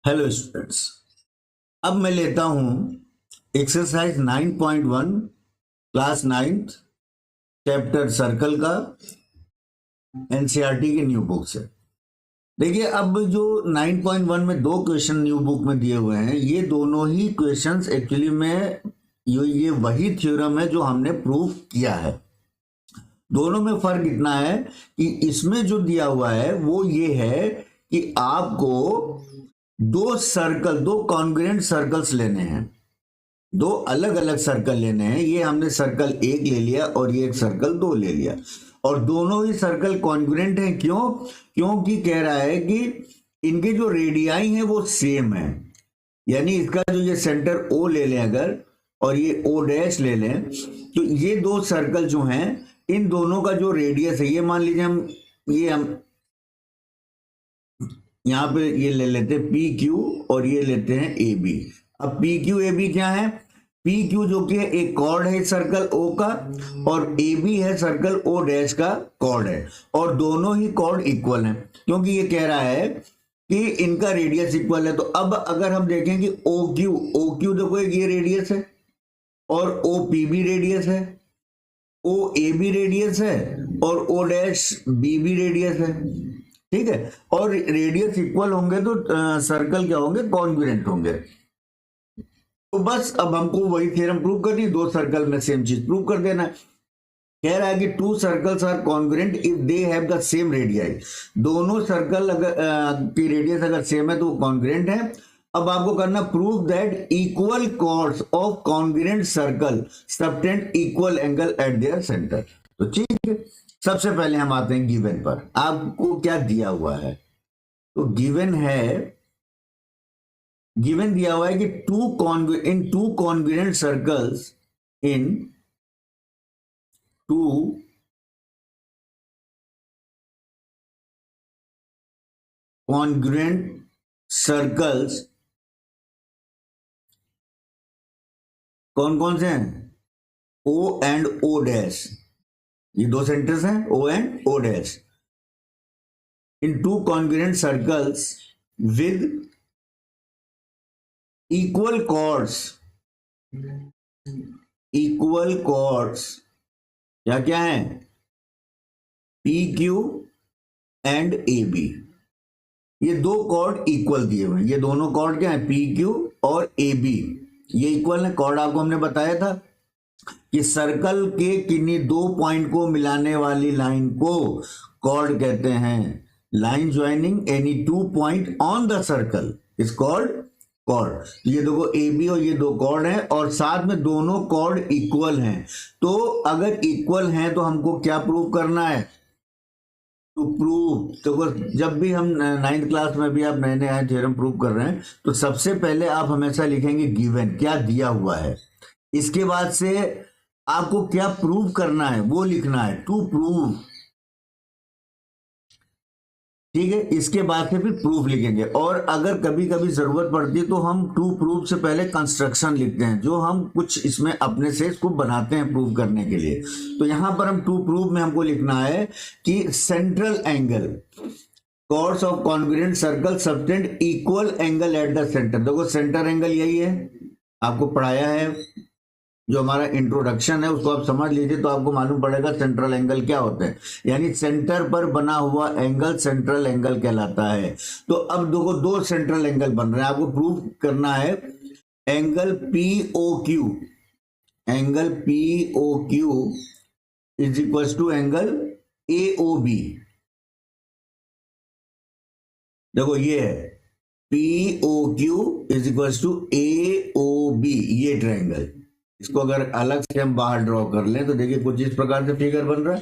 Hello students, अब मैं लेता हूं exercise 9.1 class 9th chapter circle का एनसीईआरटी की न्यू बुक से। देखिए, अब जो 9.1 में दो क्वेश्चन न्यू बुक में दिए हुए हैं, ये दोनों ही क्वेश्चंस एक्चुअली में ये वही थ्योरम है जो हमने प्रूव किया है। दोनों में फर्क इतना है कि इसमें जो दिया हुआ है वो ये है कि आपको दो कॉन्ग्रुएंट सर्कल्स लेने हैं, दो अलग अलग सर्कल लेने हैं। ये हमने सर्कल 1 ले लिया और ये एक सर्कल 2 ले लिया, और दोनों ही सर्कल कॉन्ग्रुएंट हैं। क्यों? क्योंकि कह रहा है कि इनके जो रेडियाई हैं वो सेम है। यानी इसका जो ये सेंटर O ले लें अगर, और ये O डैश ले लें, तो ये दो सर्कल जो हैं इन दोनों का जो रेडियस है, ये मान लीजिए हम यहां पे ये ले लेते हैं PQ और ये लेते हैं AB। अब PQ AB क्या है? PQ जो कि एक कॉर्ड है सर्कल O का, और AB है सर्कल O डैश का कॉर्ड है, और दोनों ही कॉर्ड इक्वल हैं क्योंकि ये कह रहा है कि इनका रेडियस इक्वल है। तो अब अगर हम देखें कि OQ देखो, एक ये रेडियस है और OP भी रेडियस है, OAB रेडियस है और O डैश B भी रेडियस है। ठीक है, और रेडियस इक्वल होंगे तो सर्कल क्या होंगे? कॉन्ग्रुएंट होंगे। तो बस अब हमको वही थ्योरम प्रूव करनी, दो सर्कल में सेम चीज प्रूव कर देना है। कह रहा है कि two circles are congruent if they have the same radii. दोनों सर्कल अगर की रेडियस अगर सेम है तो वो कॉन्ग्रुएंट है। अब आपको करना prove that equal chords of congruent circle subtend equal angle at their centre. तो ठीक है, सबसे पहले हम आते हैं गिवन पर। आपको क्या दिया हुआ है? तो गिवन दिया हुआ है कि two congruent circles in two congruent circles, कौन कौन से हैं? O एंड O डैश, ये दो सेंटर्स हैं O and O dash, in two congruent circles with equal chords क्या है? PQ and AB। ये दो कॉर्ड इक्वल दिए हुए हैं। ये दोनों कॉर्ड क्या है? PQ और AB, ये इक्वल है। कॉर्ड आपको हमने बताया था कि सर्कल के किन्हीं दो पॉइंट को मिलाने वाली लाइन को कॉर्ड कहते हैं। Line joining any two point on the circle is called chord. ये देखो AB और ये दो कॉर्ड हैं, और साथ में दोनों कॉर्ड इक्वल हैं। तो अगर इक्वल हैं तो हमको क्या प्रूव करना है? टू प्रूव, तो जब भी हम 9th क्लास में भी आप नए नए थ्योरम प्रूव कर रहे हैं तो सबसे पहले आप हमेशा लिखेंगे गिवन, क्या दिया हुआ है। इसके बाद से आपको क्या प्रूव करना है वो लिखना है, टू प्रूव। ठीक है, इसके बाद से फिर प्रूफ लिखेंगे। और अगर कभी कभी जरूरत पड़ती है तो हम टू प्रूफ से पहले कंस्ट्रक्शन लिखते हैं, जो हम कुछ इसमें अपने से इसको बनाते हैं प्रूव करने के लिए। तो यहां पर हम टू प्रूफ में हमको लिखना है कि central angle chords of congruent circle subtend equal angle at the centre. देखो सेंटर एंगल यही है, आपको पढ़ाया है, जो हमारा इंट्रोडक्शन है उसको आप समझ लीजिए तो आपको मालूम पड़ेगा सेंट्रल एंगल क्या होता है। यानी सेंटर पर बना हुआ एंगल सेंट्रल एंगल कहलाता है। तो अब देखो दो सेंट्रल एंगल बन रहे हैं, आपको प्रूव करना है angle POQ is equal to angle AOB। देखो ये है POQ is equal to AOB, ये ट्रायंगल। इसको अगर अलग से हम बाहर ड्रॉ कर लें तो देखिए कुछ इस प्रकार से फिगर बन रहा है।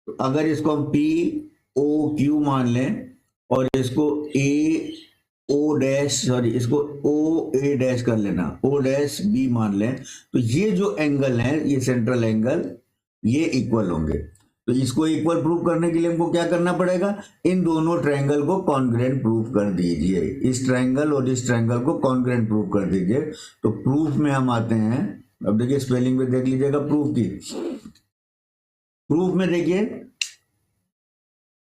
तो अगर इसको हम POQ मान लें और इसको इसको OA डैश कर लेना, O डैश B मान लें, तो ये जो एंगल है, ये सेंट्रल एंगल, ये इक्वल होंगे। तो इसको इक्वल प्रूव करने के लिए हमको क्या करना पड़ेगा? इन दोनों ट्रायंगल को कॉन्ग्रुएंट प्रूव कर दीजिए। इस ट्रायंगल और इस ट्रायंगल को कॉन्ग्रुएंट प्रूव कर दीजिए। तो प्रूफ में हम आते हैं। अब देखिए स्पेलिंग में देख लीजिएगा प्रूफ की। प्रूफ में देखिए,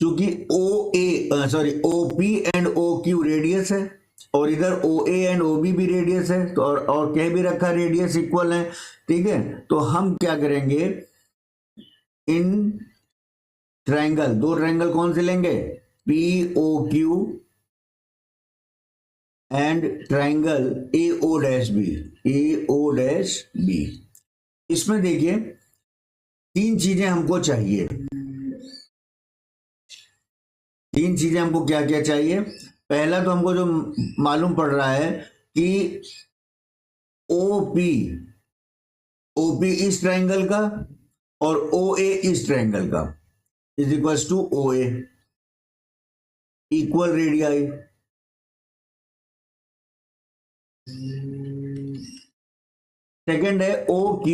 क्योंकि OA sorry OP and OQ radius है, और इधर OA एंड OB भी रेडियस है, तो और कह भी रखा रेडियस इक्वल है, ठीक है। तो हम क्या करेंगे, इन ट्रायंगल, दो ट्रायंगल कौन से लेंगे, POQ एंड ट्रायंगल AO-B। इसमें देखिए तीन चीजें हमको चाहिए, तीन चीजें हमको क्या क्या चाहिए। पहला तो हमको जो मालूम पड़ रहा है कि OP इस ट्रायंगल का और OA इस ट्रायंगल का is equals to OA, equal radii. Second है OQ,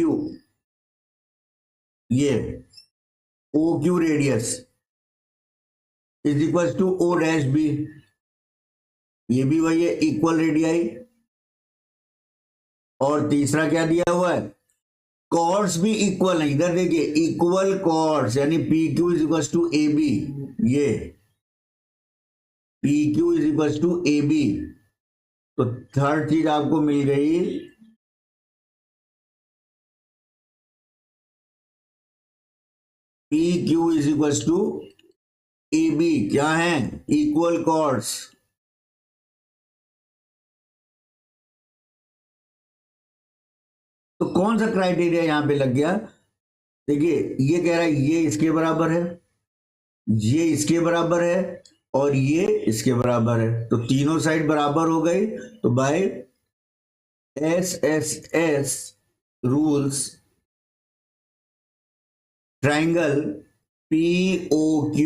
ये OQ radius is equal to O-B, ये भी वही है, इक्वल रेडियाई। और तीसरा क्या दिया हुआ है, कॉर्ड्स भी इक्वल है, इधर देखिए इक्वल कॉर्ड्स, यानी PQ is equal to AB, ये PQ is equal to AB। तो थर्ड चीज आपको मिल गई, PQ is equal to AB, क्या है, इक्वल कॉर्ड्स। तो कौन सा क्राइटेरिया यहां पे लग गया, देखिए ये कह रहा है ये इसके बराबर है, ये इसके बराबर है, और ये इसके बराबर है, तो तीनों साइड बराबर हो गई। तो by SSS rules triangle POQ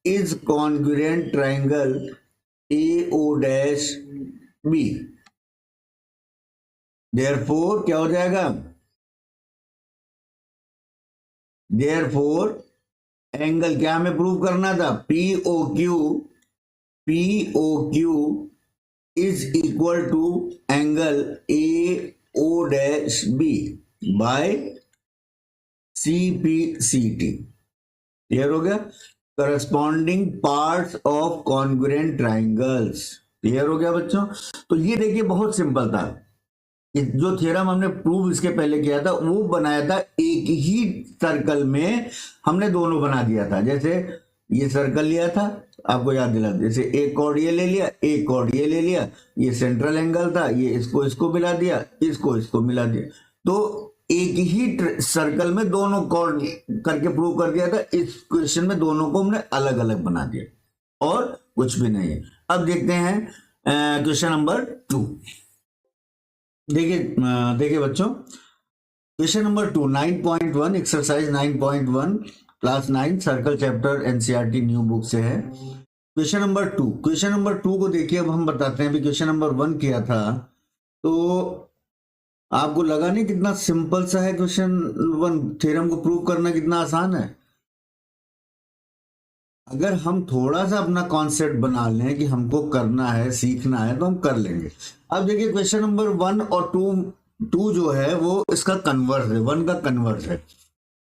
is congruent triangle AO-B। Therefore क्या हो जाएगा, देयरफॉर एंगल, क्या हमें प्रूव करना था, POQ is equal to angle AO-B by CPCT। Clear हो गया, corresponding parts of congruent triangles. Clear हो गया बच्चों। तो ये देखिए बहुत सिंपल था, जो थ्योरम हमने प्रूव इसके पहले किया था वो बनाया था एक ही सर्कल में, हमने दोनों बना दिया था। जैसे ये सर्कल लिया था, आपको याद दिला, जैसे एक कॉर्ड ये ले लिया, एक कॉर्ड ये ले लिया, ये सेंट्रल एंगल था, ये इसको मिला दिया, इसको मिला दिया, तो एक ही सर्कल में दोनों कॉर्ड करके प्रूव कर दिया था। इस क्वेश्चन में दोनों को हमने अलग अलग बना दिया और कुछ भी नहीं है। अब देखते हैं क्वेश्चन नंबर 2। देखिए बच्चों, question number 2 9.1 exercise 9.1 class 9 circle chapter NCERT new book से है। क्वेश्चन नंबर 2 को देखिए। अब हम बताते हैं, अभी क्वेश्चन नंबर 1 किया था तो आपको लगा नहीं कितना सिंपल सा है क्वेश्चन 1, थ्योरम को प्रूव करना कितना आसान है। अगर हम थोड़ा सा अपना कॉन्सेप्ट बना लें कि हमको करना है, सीखना है, तो हम कर लेंगे। अब देखिए क्वेश्चन नंबर 1 और 2 जो है वो इसका कन्वर्स है, 1 का कन्वर्स है।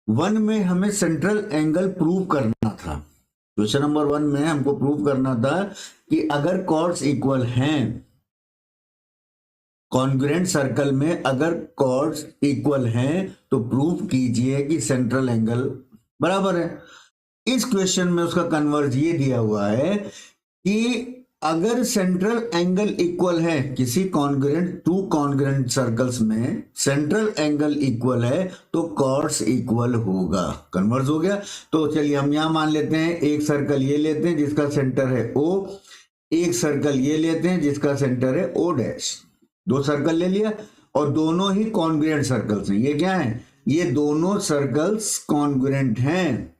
1 में हमें सेंट्रल एंगल प्रूव करना था। क्वेश्चन नंबर 1 में हमको प्रूव करना था कि अगर कॉर्ड्स इक्वल हैं, कॉन्ग्रुएंट सर्कल में अगर कॉर्ड्स इक्वल हैं तो प्रूव कीजिए कि सेंट्रल एंगल बराबर है। इस क्वेश्चन में उसका कन्वर्स ये दिया हुआ है कि अगर सेंट्रल एंगल इक्वल है किसी कॉन्ग्रुएंट, टू कॉन्ग्रुएंट सर्कल्स में सेंट्रल एंगल इक्वल है तो कॉर्ड्स इक्वल होगा। कन्वर्स हो गया। तो चलिए हम यहां मान लेते हैं, एक सर्कल ये लेते हैं जिसका सेंटर है O, एक सर्कल ये लेते हैं जिसका सेंटर है O'। दो सर्कल ले लिया और दोनों ही कॉन्ग्रुएंट सर्कल्स हैं। ये क्या है, ये दोनों सर्कल्स कॉन्ग्रुएंट हैं।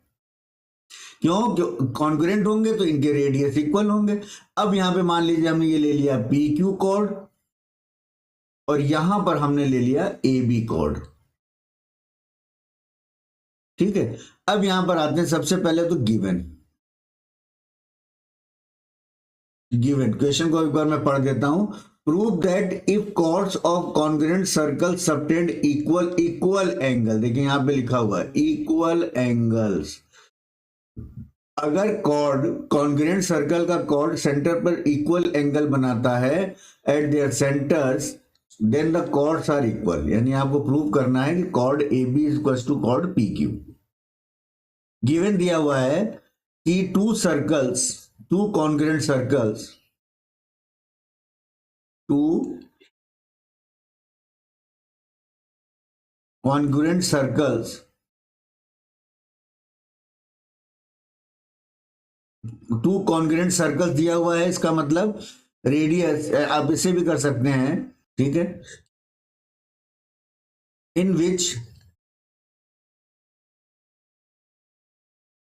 क्यों कॉन्ग्रुएंट होंगे तो इनके रेडियस इक्वल होंगे। अब यहां पे मान लीजिए हमने ये ले लिया PQ कॉर्ड और यहां पर हमने ले लिया AB कॉर्ड। ठीक है, अब यहां पर आते हैं, सबसे पहले तो गिवन क्वेश्चन को एक बार मैं पढ़ देता हूं। Prove that if chords of congruent circle subtend equal angle, देखिए यहां पे लिखा हुआ है इक्वल एंगल्स, अगर कॉर्ड कॉन्ग्रुएंट सर्कल का कॉर्ड सेंटर पर इक्वल एंगल बनाता है at their centres, then the chords are equal. यानी आपको प्रूव करना है कि chord A B is equal to chord P Q. Given दिया हुआ है कि two congruent circles, two congruent circles, two congruent circles दिया हुआ है, इसका मतलब रेडियस आप इसे भी कर सकते हैं, ठीक है, इन विच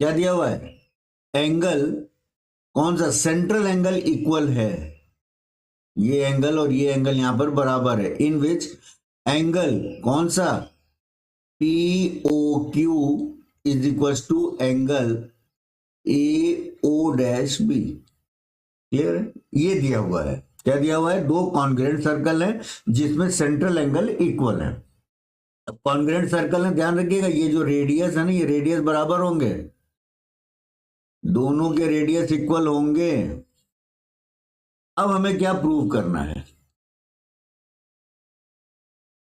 क्या दिया हुआ है, एंगल कौन सा, सेंट्रल एंगल इक्वल है, ये एंगल और ये एंगल यहां पर बराबर है, इन विच एंगल कौन सा, P O Q is equal to angle A O dash B. Clear है, ये दिया हुआ है। क्या दिया हुआ है, दो कॉन्ग्रुएंट सर्कल है जिसमें सेंट्रल एंगल इक्वल है। अब कॉन्ग्रुएंट सर्कल में ध्यान रखिएगा, ये जो रेडियस है ना, ये रेडियस बराबर होंगे, दोनों के रेडियस इक्वल होंगे। अब हमें क्या प्रूव करना है,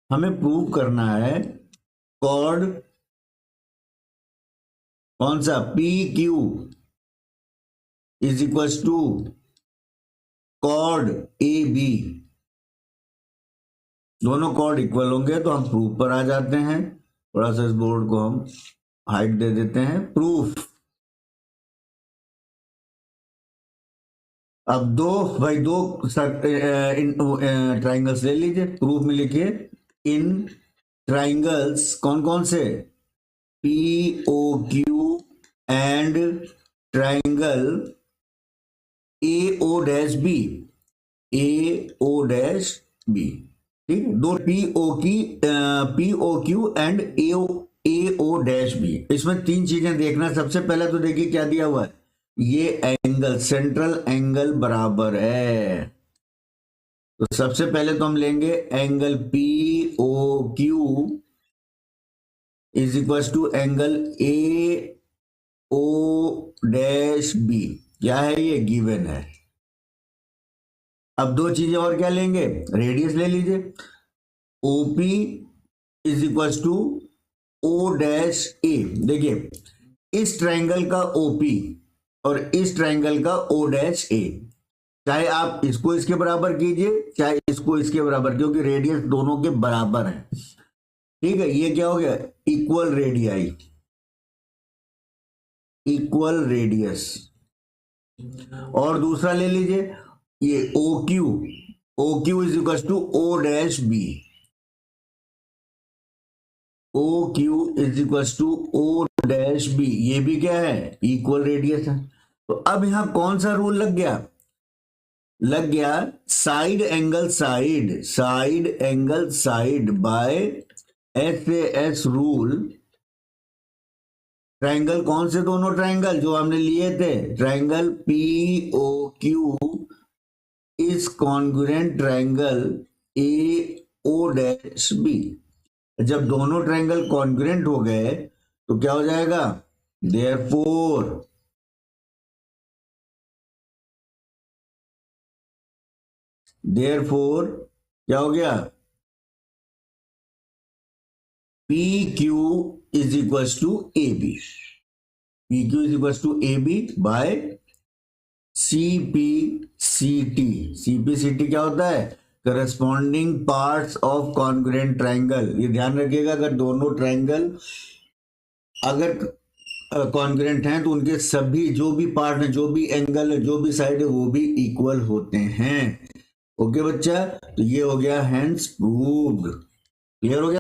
हमें प्रूव करना है कॉर्ड कौन सा, P Q is equal to chord A B, दोनों कॉर्ड इक्वल होंगे तो हम प्रूफ पर आ जाते हैं। थोड़ा सा इस बोर्ड को हम हाइट दे देते हैं। प्रूफ, अब दो ट्राइंगल्स ले लीजिए, प्रूफ में लिखिए इन ट्राइंगल्स कौन कौन से, P O Q and triangle A O dash B, A O dash B, ठीक है, दो P O Q and A O dash B. इसमें तीन चीजें देखना, सबसे पहले तो देखिए क्या दिया हुआ है, ये एंगल सेंट्रल एंगल बराबर है, तो सबसे पहले तो हम लेंगे angle P O Q is equal to angle A O dash B. क्या है, ये गिवन है। अब दो चीजें और क्या लेंगे, रेडियस ले लीजिए, OP is equal to O dash A. देखिए इस ट्रायंगल का ओपी और इस ट्रायंगल का ओ डैश ए, चाहे आप इसको इसके बराबर कीजिए चाहे इसको इसके बराबर, क्योंकि रेडियस दोनों के बराबर है, ठीक है। ये क्या हो गया, इक्वल रेडियाई, इक्वल रेडियस। और दूसरा ले लीजिए ये O Q is equal to O dash B, O Q is equal to O dash B, ये भी क्या है, इक्वल रेडियस है। तो अब यहां कौन सा रूल लग गया, side angle side by S rule. Triangle कौन से, दोनों ट्रायंगल जो हमने लिए थे, triangle P O Q is congruent triangle A O dash B. जब दोनों ट्रायंगल कॉन्ग्रुएंट हो गए तो क्या हो जाएगा, देयरफॉर क्या हो गया, P Q is equal to A B, P Q is equal to A B by C P C T क्या होता है, corresponding parts of congruent triangle. ये ध्यान रखिएगा, अगर दोनों ट्रायंगल अगर कॉन्ग्रुएंट हैं तो उनके सभी जो भी पार्ट हैं, जो भी एंगल है, जो भी साइड है, वो भी इक्वल होते हैं। ओके बच्चा, तो ये हो गया हैंस प्रूव्ड। क्लियर हो गया।